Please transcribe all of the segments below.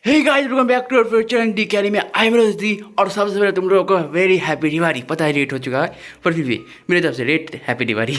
Hey guys welcome back to our channel D Carry में I M रजदी। और सबसे पहले तुम लोगों को वेरी हैप्पी दिवाली। पता है लेट हो चुका है पर फिर भी मेरी तरफ से लेट हैप्पी दिवाली।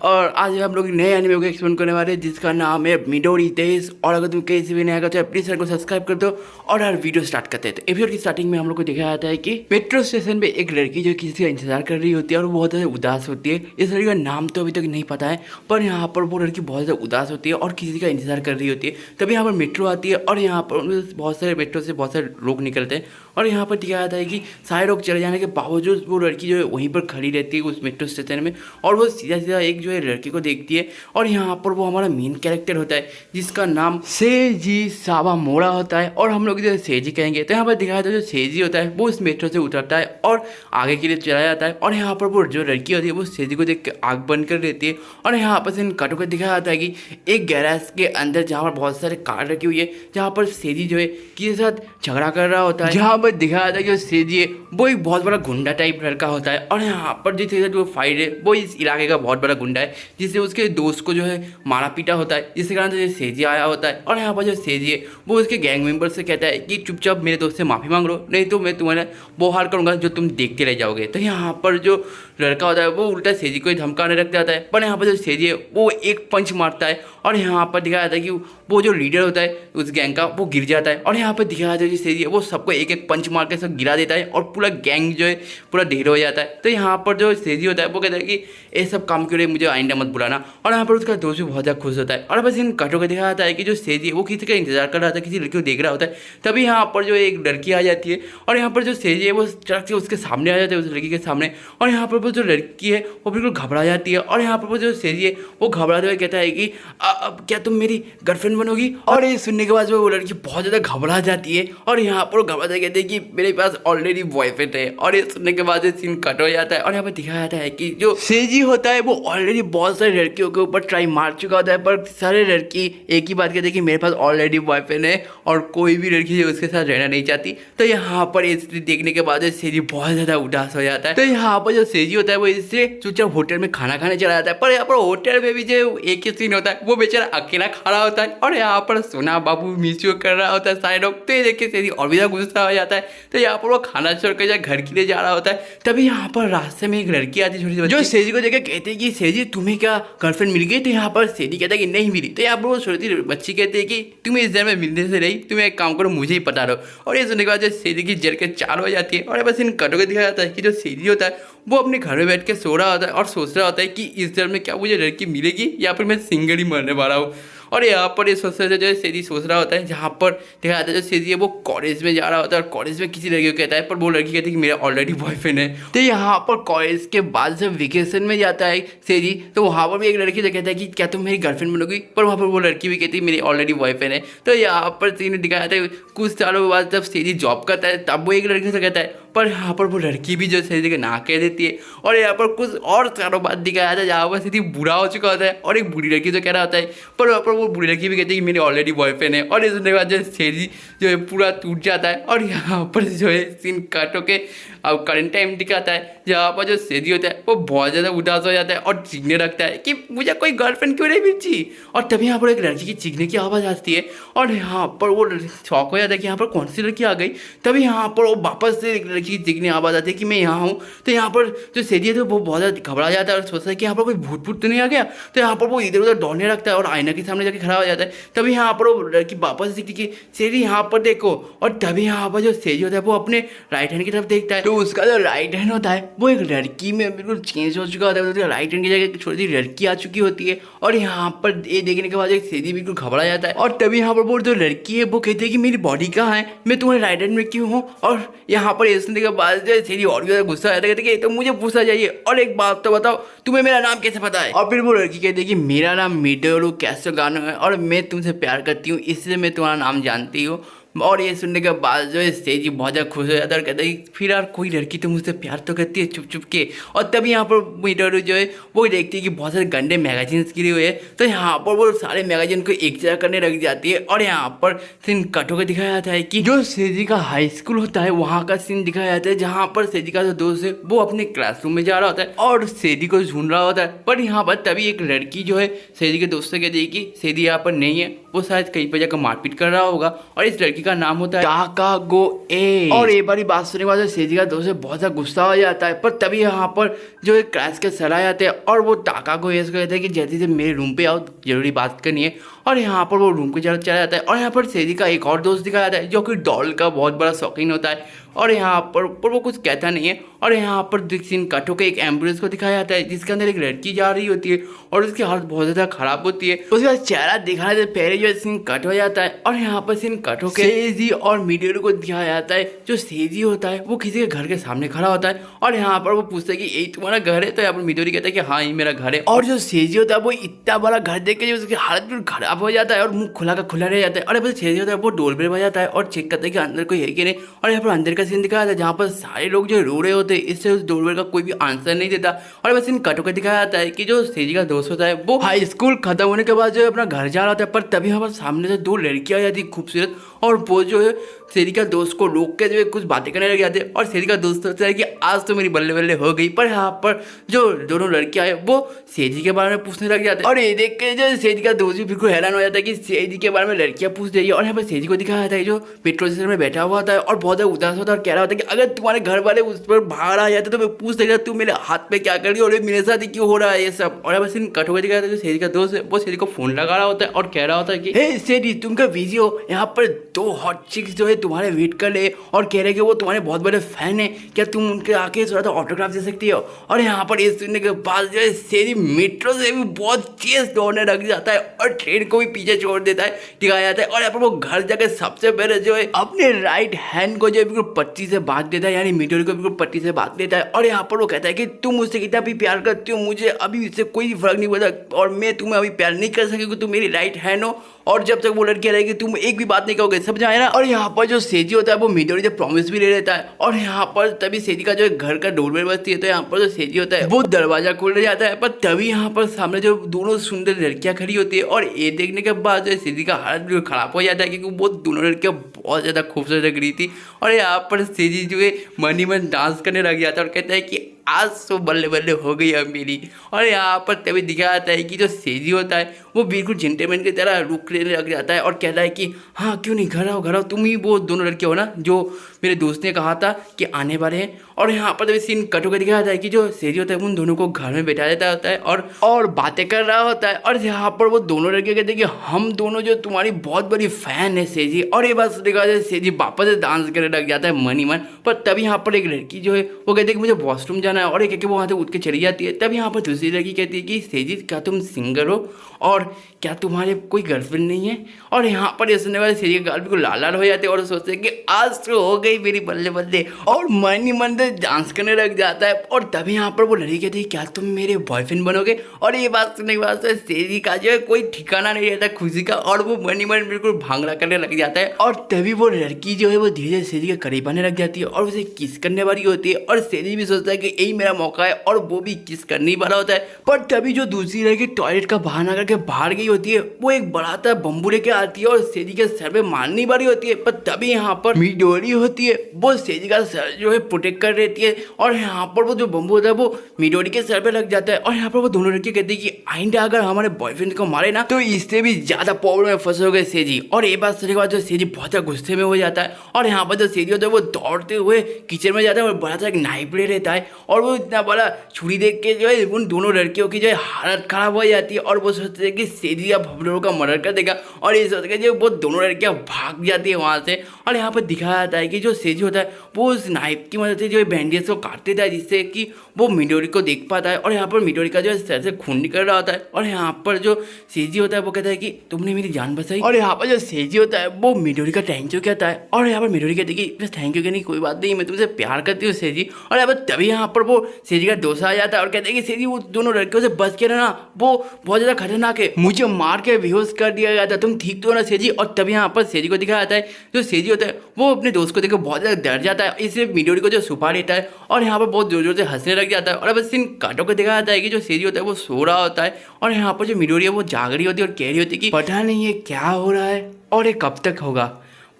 और आज हम लोग नए एनिमे को एक्सप्लेन करने वाले हैं जिसका नाम है मिडोरी तेज। और अगर तुम किसी भी नया करते हो प्लीज चैनल को सब्सक्राइब कर दो। और यार वीडियो स्टार्ट करते हैं। तो एपिसोड की स्टार्टिंग में हम लोग को दिखाया जाता है कि मेट्रो स्टेशन पे एक लड़की जो किसी का इंतजार कर रही होती है और वो बहुत ज़्यादा उदास होती है। इस लड़की का नाम तो अभी तक नहीं पता है पर यहाँ पर वो लड़की बहुत ज़्यादा उदास होती है और किसी का इंतजार कर रही होती है। तभी यहाँ पर मेट्रो आती है और यहाँ पर बहुत सारे मेट्रो से बहुत सारे लोग निकलते हैं। और यहाँ पर दिखाया जाता है कि सारे लोग चले जाने के बावजूद वो लड़की जो है वहीं पर खड़ी रहती है उस मेट्रो स्टेशन में। और वो सीधा सीधा एक जो है लड़की को देखती है। और यहाँ पर वो हमारा मेन कैरेक्टर होता है जिसका नाम सेजी सावामोरा होता है और हम लोग इसे सेजी कहेंगे। तो यहाँ पर दिखाया जाता है जो सेजी होता है वो इस मेट्रो से उतरता है और आगे के लिए चला जाता है। और यहाँ पर वो जो लड़की होती है वो सेजी को देख के आग बंद कर देती है। और यहाँ पर इन कटों को दिखाया जाता है कि एक गैराज के अंदर जहाँ पर बहुत सारे कार रखी हुई है जहाँ पर सेजी जो है किसी के साथ झगड़ा कर रहा होता है। जहाँ पर दिखाया जाता है कि सेजी है वो एक बहुत बड़ा गुंडा टाइप लड़का होता है। और यहाँ पर जिसके साथ जो फाइट है वो इस इलाके का बहुत बड़ा गुंडा है जिससे उसके दोस्त को जो है मारा पीटा होता है जिसके कारण से सेजी आया होता है। और यहाँ पर जो सेजी है वो उसके गैंग मेंबर से कहता है कि चुपचाप मेरे दोस्त से माफ़ी मांग लो नहीं तो मैं तुम्हारा वो हाल करूँगा जो तुम देखते रह जाओगे। तो यहाँ पर जो लड़का होता है वो उल्टा सेजी को ही धमकाने लग जाता है। पर यहाँ पर जो सेजी है वो एक पंच मारता है और यहाँ पर दिखाया जाता है कि वो जो लीडर होता है उस गैंग का वो गिर जाता है। और यहाँ पर दिखाया जाता है कि सेजी है वो सबको एक एक पंच मार के सब गिरा देता है और पूरा गैंग जो है पूरा ढेर हो जाता है। तो यहाँ पर जो सेजी होता है वो कहता है कि ये सब काम के लिए मुझे आइंदा मत बुलाना। और यहाँ पर उसका दोस्त भी बहुत ज़्यादा खुश होता है। और बस इन कटों को दिखाया जाता है कि जो सेजी है वो किसी का इंतजार कर रहा था, किसी लड़की को देख रहा होता है। तभी यहाँ पर जो एक लड़की आ जाती है और यहाँ पर जो सेजी है वो ट्रक से उसके सामने आ जाता है उस लड़की के सामने। और यहाँ पर वो जो लड़की है वो बिल्कुल घबरा जाती है। और यहाँ पर वो जो सेजी है वो घबराते हुए कहता है कि अब क्या तुम मेरी गर्लफ्रेंड बनोगी। और ये सुनने के बाद वो लड़की बहुत ज़्यादा घबरा जाती है। और यहाँ पर घबराते कहते हैं कि मेरे पास ऑलरेडी बॉयफ्रेंड है। और ये सुनने के बाद सीन कट हो जाता है। और यहाँ पर दिखाया जाता है कि जो सेजी होता है वो ऑलरेडी बहुत सारी लड़कियों के ऊपर ट्राई मार चुका होता है पर सारे लड़की एक ही बात कहते हैं कि मेरे पास ऑलरेडी बॉयफ्रेंड है और कोई भी लड़की उसके साथ रहना नहीं चाहती। तो यहाँ पर ये देखने के बाद सेजी बहुत ज़्यादा उदास हो जाता है। तो यहाँ पर जो सेजी होता है वो इससे चुपचाप होटल में खाना खाने चला जाता है। पर यहाँ पर होटल में भी जो एक ही सीन होता है वो बेचारा अकेला खड़ा होता है और यहाँ पर सोना बाबू मिसू कर रहा होता है सारे लोग। तो ये देख के सेजी और भी ज़्यादा गुस्सा हो जाता है। तो यहाँ पर वो खाना छोड़ कर घर के लिए जा रहा होता है। तभी यहाँ पर रास्ते में एक लड़की आती है छोटी सी जो सेजी को देख कहती है कि सेजी तुम्हें क्या गर्लफ्रेंड मिल गई। तो यहाँ पर सेजी कहता है कि नहीं मिली। तो यहाँ पर वो छोटी बच्ची कहती है कि तुम्हें इस जन्म में मिलने से नहीं, तुम्हें एक काम करो मुझे ही पता रहो। और ये सुनने के बाद सेजी की जल के चाल हो जाती है। और बस इन कटों को दिखाया जाता है कि जो सेजी होता है वो अपने घर में बैठ के सो रहा होता है और सोच रहा होता है कि इस जन्म में क्या मुझे लड़की मिलेगी या फिर मैं सिंगल ही मरने वाला हूँ। और यहाँ पर ये सोचते जो है सेजी सोच रहा होता है जहाँ पर देखा जाता है जो सेजी है वो कॉलेज में जा रहा होता है और कॉलेज में किसी लड़की को कहता है पर वो लड़की कहती है कि मेरा ऑलरेडी बॉयफ्रेंड है। तो यहाँ पर कॉलेज के बाद जब वेकेशन में जाता है सेजी तो वहाँ पर भी एक लड़की से कहता है कि क्या तुम मेरी गर्लफ्रेंड बनोगी। पर वहाँ पर वो लड़की भी कहती है मेरी ऑलरेडी बॉयफ्रेंड है। तो यहाँ पर सीन दिखाया जाता है कुछ सालों बाद जब सेजी जॉब करता है तब वो एक लड़की से कहता है पर यहाँ पर वो लड़की भी जो सेजी के ना कह देती है। और यहाँ पर कुछ और सालों बाद दिखाया जाता है जहाँ पर सेजी बुरा हो चुका होता है और एक बुरी लड़की जो कह रहा होता है पर वहाँ पर वो बुरी लड़की भी कहती है कि मेरी ऑलरेडी बॉयफ्रेंड है। और इस सुनने के बाद जो सेजी जो है पूरा टूट जाता है। और यहाँ पर जो है सीन काटो के अब करंट टाइम दिखाता है जहाँ पर जो सेजी होता है वो बहुत ज़्यादा उदास हो जाता है और चीखने लगता है कि मुझे कोई गर्लफ्रेंड क्यों नहीं मिलती। और तभी यहाँ पर एक लड़की की चीखने की आवाज़ आती है और यहाँ पर वो शौक हो जाता है कि यहाँ पर कौन सी लड़की आ गई। तभी यहाँ पर वो वापस से एक लड़की की चीखने आवाज़ आती है कि मैं यहाँ हूँ। तो यहाँ पर जो सेजी है तो वो बहुत ज़्यादा घबरा जाता है और सोचता है कि यहाँ पर कोई भूत भूत तो नहीं आ गया। तो यहाँ पर वो इधर उधर दौड़ने लगता है और आईना के सामने जाके खड़ा हो जाता है। तभी यहाँ पर वो लड़की वापस दिखती कि सेजी यहाँ पर देखो। और तभी यहाँ पर जो सेजी होता है वो अपने राइट हैंड की तरफ देखता है तो उसका जो राइट हैंड होता है वो एक लड़की में बिल्कुल चेंज हो चुका होता है। तो राइट हैंड की जगह एक छोटी सी लड़की आ चुकी होती है। और यहाँ पर ये देखने के बाद एक सेजी बिल्कुल घबरा जाता है। और तभी यहाँ पर वो जो लड़की है वो कहती है कि मेरी बॉडी कहाँ है, मैं तुम्हारे राइट हैंड में क्यों हूँ। और यहाँ पर ये सुनने के बाद जो सेजी और भी ज़्यादा गुस्सा आ जाता है, कहते कि तो मुझे पूछा जाइए और एक बात तो बताओ तुम्हें मेरा नाम कैसे पता है। और फिर वो लड़की कहती है कि मेरा नाम मिडोरू कैसोगानो है और मैं तुमसे प्यार करती हूँ इसलिए मैं तुम्हारा नाम जानती हूँ। और ये सुनने के बाद जो है सेजी बहुत ज़्यादा खुश हो जाता है और कहता है फिर यार कोई लड़की तो मुझसे प्यार तो करती है चुप चुप के। और तभी यहाँ पर मिडोरू जो है वो देखती है कि बहुत सारे गंदे मैगजीन्स गिरे हुए हैं। तो यहाँ पर वो सारे मैगजीन को एक जगह करने लग जाती है। और यहाँ पर सीन कट होकर दिखाया जाता है कि जो सेजी का हाई स्कूल होता है वहाँ का सीन दिखाया जाता है जहाँ पर सेजी का जो दोस्त है वो अपने क्लासरूम में जा रहा होता है और सेजी को ढूंढ रहा होता है। पर यहाँ पर तभी एक लड़की जो है सेजी के दोस्त से कहती है कि सेजी यहाँ पर नहीं है, वो शायद कहीं पर जाकर मारपीट कर रहा होगा। और इस लड़की का नाम होता है टाकागो ए। और एक बारी बात सुनने के बाद सेजी का दोस्त बहुत ज़्यादा गुस्सा हो जाता है, पर तभी यहाँ पर जो एक क्रैश के सर आ जाते हैं और वो टाकागो ए को कहते हैं कि जल्दी से मेरे रूम पे आओ, जरूरी बात करनी है। और यहाँ पर वो रूम की तरफ चला जाता है और यहाँ पर सेजी का एक और दोस्त दिखाया जाता है जो कि डॉल का बहुत बड़ा शौकीन होता है। और यहाँ पर वो कुछ कहता नहीं है। और यहाँ पर सीन कट होकर एक एम्बुलेंस को दिखाया जाता है जिसके अंदर एक लड़की जा रही होती है और उसकी हालत बहुत ज़्यादा खराब होती है। उसके बाद चेहरा दिखाने से पहले जो सीन कट हो जाता है और यहाँ पर सीन कट होकर सेजी और मिडोरी को दिखाया जाता है। जो सेजी होता है वो किसी के घर के सामने खड़ा होता है और यहाँ पर वो पूछता है कि यही तुम्हारा घर है, तो यहाँ पर मिडोरी कहता है कि हाँ ये मेरा घर है। और जो सेजी होता है वो इतना बड़ा घर देख के उसकी हालत भी खराब हो जाता है और मुंह खुला का खुला रह जाता है। और यहाँ पर सेजी होता है वो डोर बेल बजाता है और चेक करता है कि अंदर कोई है कि नहीं। और यहाँ पर अंदर का सीन दिखाया जाता है जहाँ पर सारे लोग जो रो रहे होते हैं, इससे उस डोरबेल का कोई भी आंसर नहीं देता। और बस इन कटों का दिखाया जाता है कि जो सेजी का दोस्त होता है वो हाई स्कूल खत्म होने के बाद जो है अपना घर जा रहा होता है, पर तभी हमारे सामने से दो लड़कियां आ जाती खूबसूरत और वो जो है सेजी का दोस्त को रोक के जो है कुछ बातें करने लग जाते हैं। और सेजी का दोस्त सोचता है कि आज तो मेरी बल्ले बल्ले हो गई। पर यहाँ पर जो दोनों लड़कियां हैं वो सेजी के बारे में पूछने लग जाते हैं और ये देख के जो सेजी का दोस्त भी बिल्कुल हैरान हो जाता है कि सेजी के बारे में लड़कियां पूछ रही है। और यहाँ पर सेजी को दिखाया जाता है जो मेट्रो स्टेशन में बैठा हुआ था और बहुत ज़्यादा उदास होता है और कह रहा होता है कि अगर तुम्हारे घर वाले उस पर बाहर आ जाते तो मैं पूछ सकता तू मेरे हाथ पे क्या कर रही है और ये मेरे साथ ही क्यों हो रहा है ये सब। और बस इन कट होकर दिखाया था जो सेजी का दोस्त है वो सेजी को फोन लगा रहा होता है और कह रहा होता है कि हे सेजी तुम क्या बिजी हो, यहाँ पर दो हॉट चिक्स जो है तुम्हारे वेट कर ले और कह रहे कि वो तुम्हारे बहुत बड़े फैन है, क्या तुम उनके आके थोड़ा सा ऑटोग्राफ दे सकती हो। और यहाँ पर ये सुनने के बाद जो है सेजी मेट्रो से भी बहुत तेज दौड़ने लग जाता है और ट्रेन को भी पीछे छोड़ देता है, दिखाया जाता है। और यहाँ पर वो घर जाकर सबसे पहले जो है अपने राइट हैंड को जो है बिल्कुल पट्टी से बांध देता है, यानी मिडोरी को बिल्कुल पट्टी से बांध देता है। और यहाँ पर वो कहता है कि तुम मुझसे कितना भी प्यार करती हो, मुझे अभी इससे कोई फर्क नहीं पड़ता और मैं तुम्हें अभी प्यार नहीं कर सकेगी, तुम मेरी राइट हैंड हो और जब तक वो लड़की रहेगी तुम एक भी बात नहीं कहोगे, समझ आया ना। और यहाँ पर जो सेजी होता है वो मिडोरी से प्रॉमिस भी ले लेता है। और यहाँ पर तभी सेजी का जो घर का डोरबेल बजती है तो यहाँ पर जो सेजी होता है वो दरवाजा खोलने जाता है, पर तभी यहाँ पर सामने जो दोनों सुंदर लड़कियां खड़ी होती है। और ये देखने के बाद जो सेजी का हालत बिल्कुल खराब हो जाता है क्योंकि वो दोनों लड़कियां बहुत ज़्यादा खूबसूरत लग रही थी। और यहाँ पर सेजी जो है मन ही मन डांस करने लग जाता है और कहता है कि आज तो बल्ले बल्ले हो गई अब मेरी। और यहाँ पर तभी दिखाया जाता है कि जो सेजी होता है वो बिल्कुल जेंटलमैन की तरह रुक लेने लग जाता है और कहता है कि हाँ क्यों नहीं, घर आओ तुम ही वो दोनों लड़के हो ना जो मेरे दोस्त ने कहा था कि आने वाले हैं। और यहाँ पर तभी सीन कट होकर दिखाया जाता है कि जो सेजी होता है उन दोनों को घर में बैठा देता होता है और बातें कर रहा होता है। और यहाँ पर वो दोनों लड़के कहते हैं कि हम दोनों जो तुम्हारी बहुत बड़ी फैन है सेजी। और ये बात सुनने के बाद सेजी वापस से डांस करने लग जाता है मन ही मन। पर तभी यहाँ पर एक लड़की जो है वो कहती है कि मुझे वॉशरूम जाना है और एक वो वहाँ से उठ के चली जाती है। तब यहाँ पर दूसरी लड़की कहती है कि सेजी क्या तुम सिंगर हो और क्या तुम्हारे कोई गर्लफ्रेंड नहीं है। और यहाँ पर ये सुनने वाले सेजी के गाल बिल्कुल लाल लाल हो जाते हैं और सोचते हैं कि आज तो हो गई मेरी बल्ले बल्ले और मन ही मन से डांस करने लग जाता है। और तभी यहाँ पर वो लड़की कहती है क्या तुम मेरे बॉयफ्रेंड बनोगे। और ये बात सुनने के बाद सेजी का जो है कोई ठिकाना नहीं रहता खुशी का और वो मन ही मन बिल्कुल भांगड़ा करने लग जाता है। और तभी वो लड़की जो है वो धीरे धीरे सेजी के करीब आने लग जाती है और उसे किस करने वाली होती है। और सेजी भी सोचता है कि यही मेरा मौका है और वो भी किस करने वाला होता है। पर तभी जो दूसरी लड़की टॉयलेट का बहाना करके बाहर गई होती है वो एक बड़ा सा बम्बू लेके आती है और सेजी के सर पे मारने वाली होती है। पर तभी यहाँ पर मिडोरी होती है वो सेजी का सर जो है प्रोटेक्ट कर रहती है और यहाँ पर वो जो बम्बू होता है वो मिडोरी के सर पे लग जाता है। और यहाँ पर वो दोनों लड़के कहते हैं कि आइंदा अगर हमारे बॉयफ्रेंड को मारे ना तो इससे भी ज्यादा प्रॉब्लम में फंसोगे सेजी। और ये बात सुनने के बाद जो सेजी बहुत ज्यादा गुस्से में हो जाता है और यहाँ पर जो सेजी होता है वो दौड़ते हुए किचन में जाता है और बड़ा सा एक नाइफ ले रहता है और वो इतना बड़ा छुरी देख के जो है उन दोनों लड़कियों की जो है हालत खराब हो जाती है और वो सोचते हैं कि सेजी या भवलों का मर्डर कर देगा। और ये सोच के जो वो दोनों लड़कियां भाग जाती है वहाँ से। और यहाँ पर दिखाया जाता है कि जो सेजी होता है वो उस नाइफ की मदद से जो है बैंडेज को काट देता है जिससे कि वो मिडोरी को देख पाता है। और यहाँ पर मिडोरी का जो है सर से खून निकल रहा होता है। और यहाँ पर जो सेजी होता है वो कहता है कि तुमने मेरी जान बचाई। और यहाँ पर जो सेजी होता है वो मिडोरी का थैंक यू कहता है और यहाँ पर मिडोरी कहती है कि थैंक यू कहने की कोई बात नहीं, मैं तुमसे प्यार करती हूँ सेजी। और यहाँ पर तभी यहाँ पर वो सेजी का दोस्त आ जाता है और कहते हैं कि सेजी वो दोनों लड़कियों से बच के रहना, वो बहुत ज़्यादा खतरनाक है, मुझे मार के बेहोश कर दिया गया था, तुम ठीक तो हो ना सेजी। और तभी यहाँ पर सेजी को दिखाया जाता है जो सेजी होता है वो अपने दोस्त को देखकर बहुत ज़्यादा डर जाता है, इसलिए मिडोरी को जो छुपा लेता है और यहाँ पर बहुत जोर जोर से हंसने लग जाता है। और अब इन काटों को दिखाया जाता है कि जो सेजी होता है वो सो रहा होता है और यहाँ पर जो मिडोरी है वो जाग रही होती है और कह रही होती है कि पता नहीं है क्या हो रहा है और ये कब तक होगा,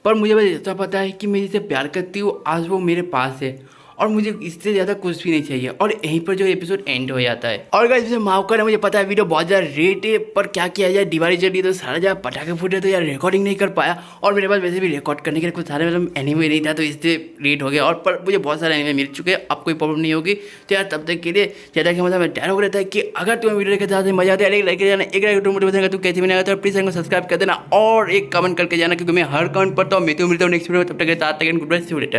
पर मुझे बस इतना पता है कि मैं जिसे प्यार करती हूँ आज वो मेरे पास है और मुझे इससे ज़्यादा कुछ भी नहीं चाहिए। और यहीं पर जो एपिसोड एंड हो जाता है। और गाइस मुझे माफ करना, मुझे पता है वीडियो बहुत ज़्यादा रेट है, पर क्या किया जाए, दिवाली चल रही तो सारा जगह पटाखे फूटे तो यार रिकॉर्डिंग नहीं कर पाया। और मेरे पास वैसे भी रिकॉर्ड करने के लिए कुछ सारे मतलब एनीमे नहीं था, तो इससे लेट हो गया। और पर मुझे बहुत सारे एनीमे मिल चुके हैं, अब कोई प्रॉब्लम नहीं होगी। तो यार तब तक के लिए ज़्यादा कि मतलब डायलॉग रहता है कि अगर तुम्हें वीडियो के साथ मजा आता है लाइक जाना, एक लाइक मोटिवेट बताएगा तो कैसे बनाएगा, तो प्लीज़ चैनल को सब्सक्राइब कर देना और एक कमेंट करके जाना, क्योंकि मैं हर कमेंट पढ़ता हूँ। मैं तो मिलता हूँ नेक्स्ट वीडियो में, तब तक के साथ goodbye, see you letter.